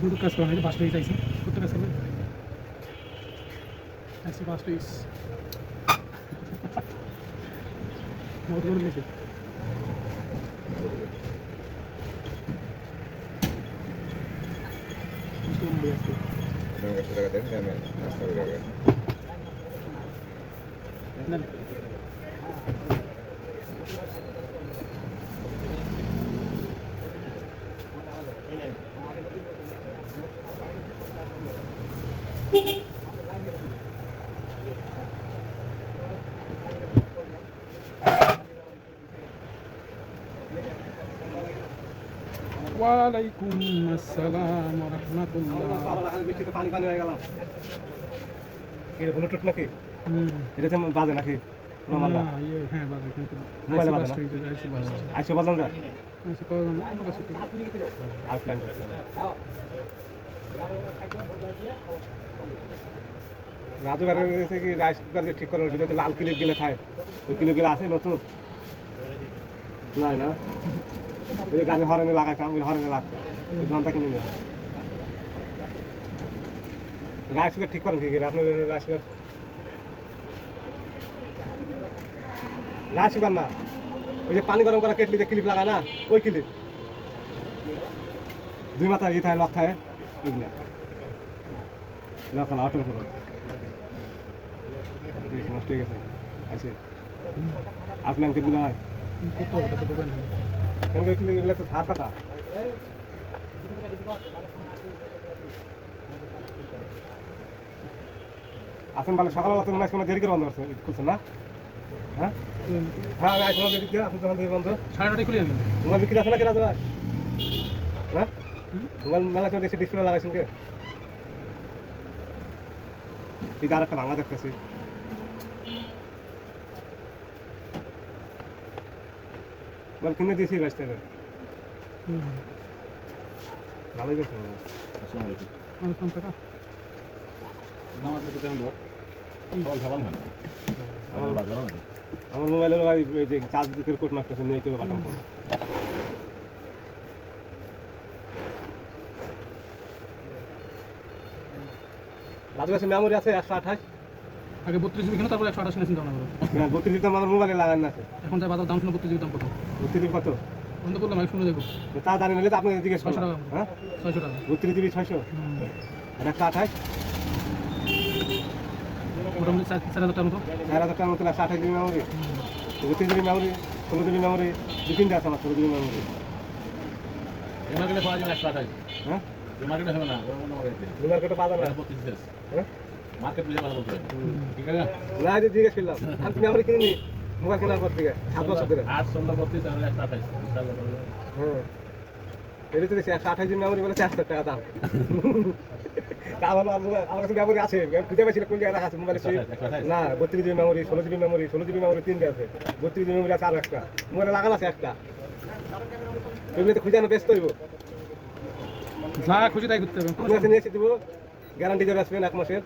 দুটো কাজ করা হয়েছে, বাসটা চাইছি করতে কাজ করবে আইসি বাসটা ইস মত করে নিয়েছে ওয়ালাইকুম আসসালাম ওয়া রাহমাতুল্লাহ। পানি পানি হয়ে গেল। এটা ব্লুটুথ নাকি? এটা তো বাজে নাকি? না ইয়ে হ্যাঁ বাজে কিন্তু মোবাইলে বাজে না? আইসি বাজে আইসো বাজান যা। আইসি পাওয়া যাবে না কাছে আর প্ল্যান রাজু গাড়ি থেকে রাইস কুকার ঠিক করার ভিতরে লাল ক্লিপ গেলে খায়, ওই ক্লিপ গেলে আছে নতুন নাই না? ওই গাড়ি হরেনে লাগাইতাম, ওই হরেনে লাগতো ওই ঘন্টা কিনে নিয়ে রাইস কুকার ঠিক করেন কি করে আপনার? রাইস কুকার রাইস কুকার না, ওই যে পানি গরম করা কেটলিতে ক্লিপ লাগায় না, ওই ক্লিপ দুই মাথা ইয়ে থাকে লক থাকে ওইগুলা লক না অটো করো নষ্ট হয়ে গেছে আছে আপনার ক্লিপগুলো হয় ক্লিপগুলো তো ধার পাতা আসেন ভালো সকালবেলা তো মনে হয় দেরি করে বন্ধ করছে খুলছেন না? হ্যাঁ হ্যাঁ আমি আসলাম দেরি করে, আপনি যখন দেরি বন্ধ 9:30 খুলে যাবেন। মোবাইল বিক্রি আছে না কেনা তোমার? হ্যাঁ মোবাইল মেলা চলে এসে ডিসপ্লে লাগাইছেন কে? ঠিক আর একটা ভাঙা দেখতেছি। মোবাইল কিনে দিয়েছি 22 টাকা। ভালোই গেছে। ওয়ালাইকুম টাকা আমার মোবাইলের ভাই যে চার্জ দিতে কোড মারতেছে নিয়ে চলে বাটাম ফোন রাজু কাছে মেমোরি আছে 128 আগে 32 জিবি কিনো তারপর 128 নিয়ে চিন্তা ভাবনা করো। হ্যাঁ 32 তো আমার মোবাইলে লাগানো আছে। এখন যা বাজার দাম শুনে 32 জিবি দাম কত? 32 কত? বন্ধ করলাম আমি শুনে দেখো তা জানি না তো আপনি জিজ্ঞেস 600 করুন। টাকা হ্যাঁ 600 টাকা 32 জিবি 600 আর 128 মোটামুটি 4000 টাকার মতো 4000 টাকার মতো 128 GB memory 32 GB memory 16 GB memory দুই তিনটা আছে আমার 16 জিবি মেমোরি। মার্কেটে পাওয়া যায় 128 হ্যাঁ মার্কেটে হবে না মার্কেটে পাওয়া যাবে না। 25 হ্যাঁ মার্কেট বুঝে ভালো বলতে ঠিক আছে না যে জিজ্ঞেস করলাম আমি মেমোরি কিনে নি মোবাইল কেনার পর থেকে 7 বছর ধরে 8 16 32 তাহলে 128 ইনশাআল্লাহ হ্যাঁ এটা তো দেখছি 128 জিবি মেমোরি বলে 4000 টাকা দাম। তা ভালো আমার কাছে মেমোরি আছে খুঁজে পাইছি কোন জায়গায় রাখা আছে মোবাইলে না 32 GB memory 16 GB memory 16 GB memory তিনটে আছে 32 জিবি মেমোরি আছে আর একটা মোবাইলে লাগানো আছে একটা এগুলো তো খুঁজে আনো ব্যস্ত হইব যা খুশি তাই করতে হবে। আপনার কাছে নিয়ে এসে দেবো গ্যারান্টি দেবে আসবেন 1 মাসের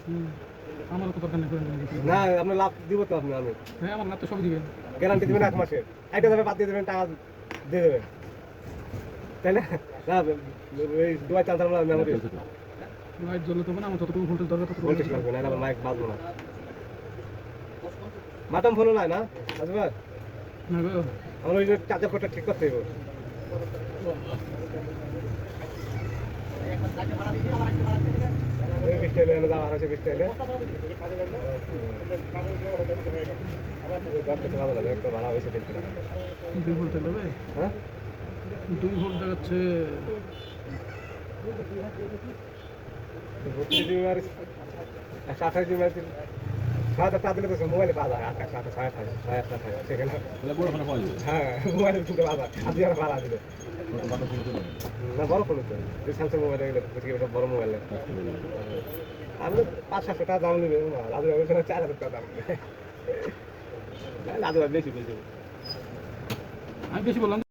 আমারও তো দরকার নেই করে দিন। না আপনার লাভ দিব তো আপনি আমি হ্যাঁ আমার না তো সবই দিবেন। গ্যারান্টি দেবেন 1 মাসের এটা যাবে বাদ দিয়ে দেবেন টাকা দিয়ে দেবেন তাই না? না ওই দুয়াই চাল চাল মেমোরি লাইট জ্বলে তো না আমার যতটুকু ভোল্টেজ দরকার ততটুকু ভোল্টেজ লাগবে না এটা মাইক বাজবো না মাতাম ফোনও নাই না আসবে না গো আমার ওই চার্জার কোডটা ঠিক করতে হবে এই বিস্টেলে এনে দাও আর আছে বিস্টেলে ভালো লাগে একটা ভালো হয়েছে দেখতে 2 ভোল্ট নেবে। হ্যাঁ দুই ভোল্ট দেখাচ্ছে 32 জিবি মেমোরি 128 জিবি মেমোরি 6,000 টাকা দিলে তো মোবাইলে পাওয়া যায় 6,000 সেখানে তাহলে বড় ফোনে পাওয়া যাবে হ্যাঁ মোবাইলে কিনতে পাওয়া যায় আপনি আর ভাড়া দিলে বাটা ফোনে চলে না বড় ফোন তো স্যামসাং মোবাইল গেলে সব বড় মোবাইল আমি 500-700 টাকা দাম নেবে লাদু 4,000 টাকা দাম নেবে লাদু বেশি বেশি আমি বেশি বললাম